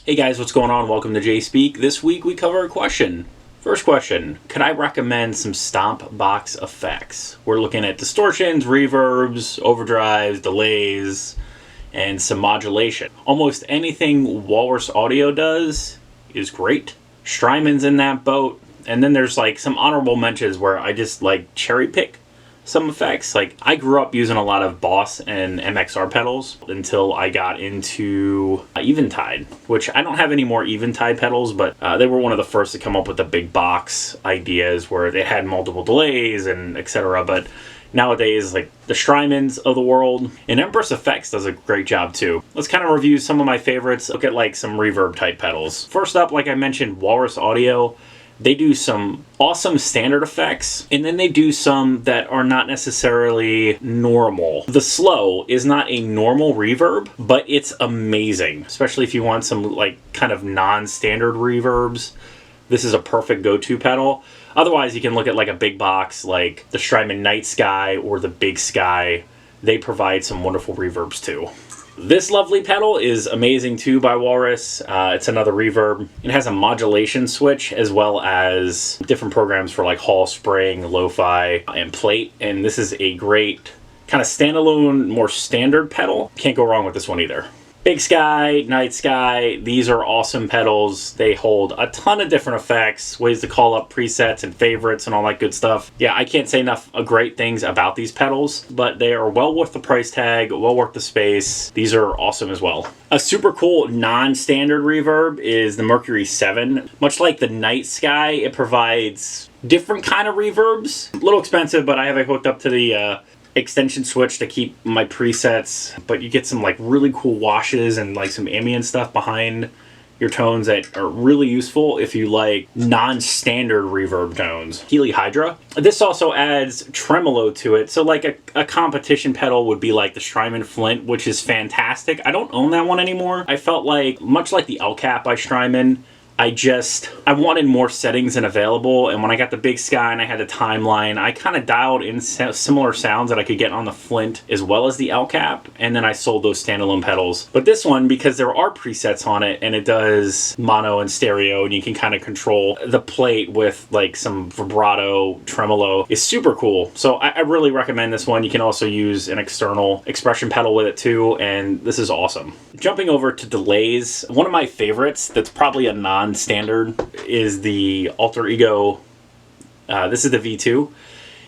Hey guys, what's going on? Welcome to Jay Speak. This week we cover a question. First question, could I recommend some stomp box effects? We're looking at distortions, reverbs, overdrives, delays, and some modulation. Almost anything Walrus Audio does is great. Strymon's in that boat. And then there's like some honorable mentions where I just like cherry pick some effects. Like I grew up using a lot of Boss and MXR pedals until I got into Eventide, which I don't have any more Eventide pedals, but they were one of the first to come up with the big box ideas where they had multiple delays and etc. But nowadays, like the Strymons of the world, and Empress Effects does a great job too. Let's kind of review some of my favorites. Look at like some reverb type pedals. First up, like I mentioned, Walrus Audio. They do some awesome standard effects, and then they do some that are not necessarily normal. The Slow is not a normal reverb, but it's amazing, especially if you want some like kind of non-standard reverbs. This is a perfect go-to pedal. Otherwise, you can look at like a big box like the Strymon Night Sky or the Big Sky. They provide some wonderful reverbs too. This lovely pedal is amazing too by Walrus. It's another reverb. It has a modulation switch as well as different programs for like Hall, Spring, Lo-Fi, and Plate. And this is a great kind of standalone, more standard pedal. Can't go wrong with this one either. Big Sky, Night Sky, these are awesome pedals. They hold a ton of different effects, ways to call up presets and favorites and all that good stuff. Yeah, I can't say enough great things about these pedals, but they are well worth the price tag, well worth the space. These are awesome as well. A super cool non-standard reverb is the Mercury 7. Much like the Night Sky, it provides different kind of reverbs. A little expensive, but I have it hooked up to the extension switch to keep my presets, but you get some like really cool washes and like some ambient stuff behind your tones that are really useful if you like non-standard reverb tones. Healy Hydra. This also adds tremolo to it, so like a competition pedal would be like the Strymon Flint, which is fantastic. I don't own that one anymore. I felt like, much like the LCAP by Strymon, I wanted more settings than available, and when I got the Big Sky and I had the timeline, I kind of dialed in similar sounds that I could get on the Flint as well as the LCAP, and then I sold those standalone pedals. But this one, because there are presets on it, and it does mono and stereo, and you can kind of control the plate with like some vibrato, tremolo, is super cool. So I really recommend this one. You can also use an external expression pedal with it too, and this is awesome. Jumping over to delays, one of my favorites that's probably a non-standard is the Alter Ego. This is the V2.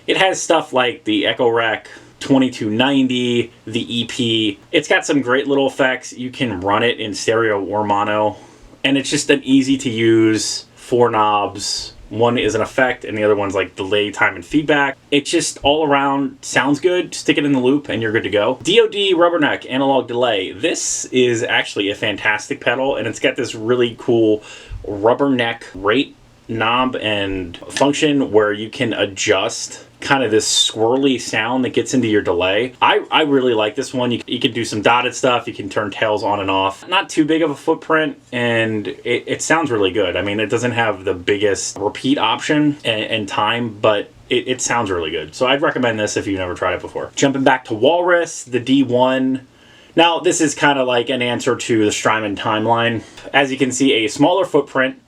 It has stuff like the Echo Rec 2290, the EP. It's got some great little effects. You can run it in stereo or mono, and it's just an easy to use 4 knobs. One is an effect and the other one's like delay, time, and feedback. It just all around sounds good. Stick it in the loop and you're good to go. DoD Rubberneck Analog Delay. This is actually a fantastic pedal, and it's got this really cool rubberneck rate knob and function where you can adjust kind of this swirly sound that gets into your delay. I really like this one. You can do some dotted stuff. You can turn tails on and off. Not too big of a footprint, and it sounds really good. I mean, it doesn't have the biggest repeat option and time, but it sounds really good. So I'd recommend this if you've never tried it before. Jumping back to Walrus, the D1. Now, this is kind of like an answer to the Strymon timeline. As you can see, a smaller footprint.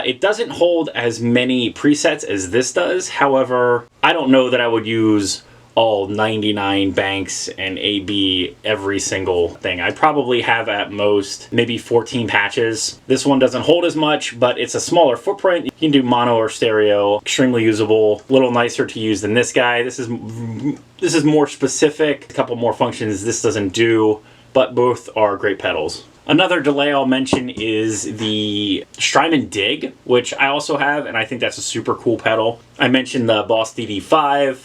It doesn't hold as many presets as this does. However, I don't know that I would use all 99 banks and AB every single thing. I probably have at most maybe 14 patches. This one doesn't hold as much, but it's a smaller footprint. You can do mono or stereo. Extremely usable. A little nicer to use than this guy. This is more specific. A couple more functions this doesn't do, but both are great pedals. Another delay I'll mention is the Strymon Dig, which I also have, and I think that's a super cool pedal. I mentioned the Boss DD5.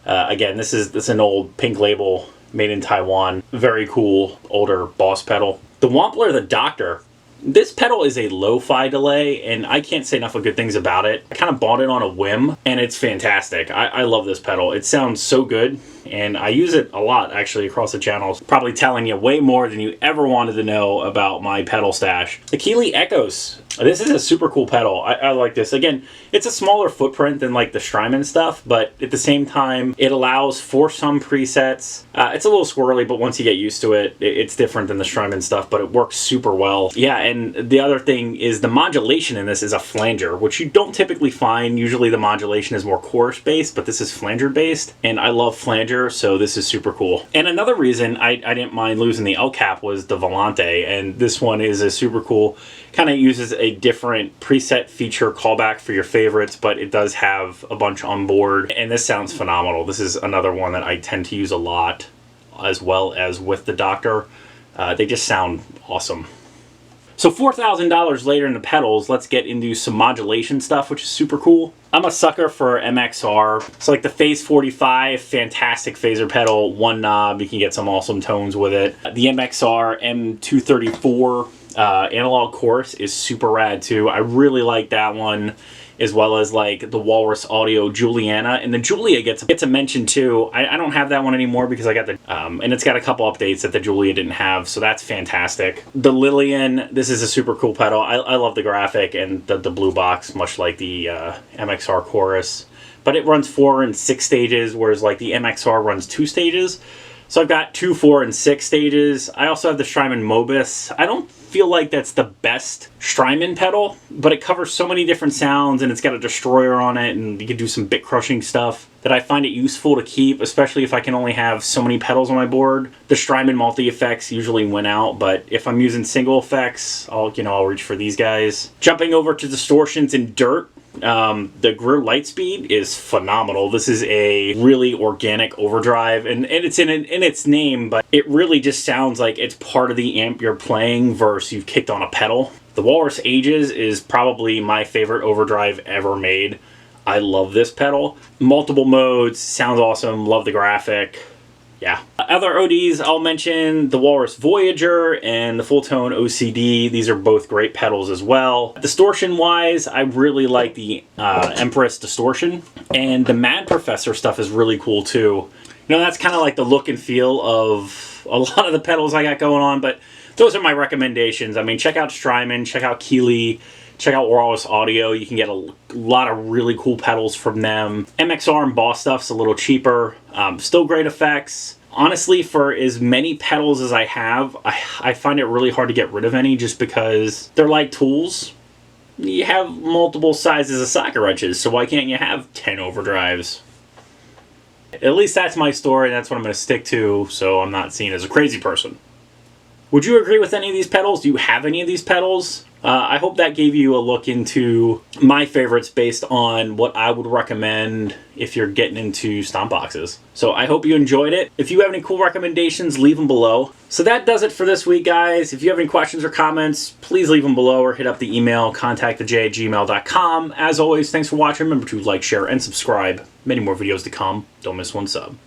Again, this is an old Pink Label made in Taiwan. Very cool, older Boss pedal. The Wampler the Doctor. This pedal is a lo-fi delay, and I can't say enough of good things about it. I kind of bought it on a whim, and it's fantastic. I love this pedal. It sounds so good. and I use it a lot actually across the channel, probably telling you way more than you ever wanted to know about my pedal stash. The Keeley Echoes. This is a super cool pedal. I like this. Again, it's a smaller footprint than like the Strymon stuff, but at the same time, it allows for some presets. It's a little squirrely, but once you get used to it, it's different than the Strymon stuff, but it works super well. Yeah, and the other thing is the modulation in this is a flanger, which you don't typically find. Usually the modulation is more chorus-based, but this is flanger-based, and I love flanger, so this is super cool. And another reason I didn't mind losing the El Cap was the Volante, and this one is a super cool, kind of uses a different preset feature callback for your favorites, but it does have a bunch on board, and this sounds phenomenal. This is another one that I tend to use a lot, as well as with the Doctor. They just sound awesome. So $4,000 later in the pedals, let's get into some modulation stuff, which is super cool. I'm a sucker for MXR. So like the Phase 45, fantastic phaser pedal, one knob, you can get some awesome tones with it. The MXR M234 analog chorus is super rad too. I really like that one, as well as like the Walrus Audio Juliana, and the Julia gets a mention too. I don't have that one anymore because I got the and it's got a couple updates that the Julia didn't have, so that's fantastic. The Lillian, this is a super cool pedal. I love the graphic and the blue box, much like the MXR chorus, but it runs 4 and 6 stages, whereas like the MXR runs 2 stages. So I've got 2, 4, and 6 stages. I also have the Strymon Mobus. I don't feel like that's the best Strymon pedal, but it covers so many different sounds, and it's got a destroyer on it, and you can do some bit crushing stuff that I find it useful to keep, especially if I can only have so many pedals on my board. The Strymon multi-effects usually win out, but if I'm using single effects, I'll reach for these guys. Jumping over to distortions and dirt. The Greer Lightspeed is phenomenal. This is a really organic overdrive, and it's in its name, but it really just sounds like it's part of the amp you're playing versus you've kicked on a pedal. The Walrus Ages is probably my favorite overdrive ever made. I love this pedal. Multiple modes, sounds awesome, love the graphic. Yeah. Other ODs, I'll mention the Walrus Voyager and the Full Tone OCD. These are both great pedals as well. Distortion-wise, I really like the Empress Distortion. And the Mad Professor stuff is really cool too. That's kind of like the look and feel of a lot of the pedals I got going on, but those are my recommendations. I mean, check out Strymon, check out Keeley, check out Walrus Audio. You can get a lot of really cool pedals from them. MXR and Boss stuff's a little cheaper. Still great effects. Honestly, for as many pedals as I have, I find it really hard to get rid of any just because they're like tools. You have multiple sizes of socket wrenches, so why can't you have 10 overdrives? At least that's my story, and that's what I'm going to stick to, so I'm not seen as a crazy person. Would you agree with any of these pedals? Do you have any of these pedals? I hope that gave you a look into my favorites based on what I would recommend if you're getting into stomp boxes. So I hope you enjoyed it. If you have any cool recommendations, leave them below. So that does it for this week, guys. If you have any questions or comments, please leave them below or hit up the email, contactthej@gmail.com. As always, thanks for watching. Remember to like, share, and subscribe. Many more videos to come. Don't miss one sub.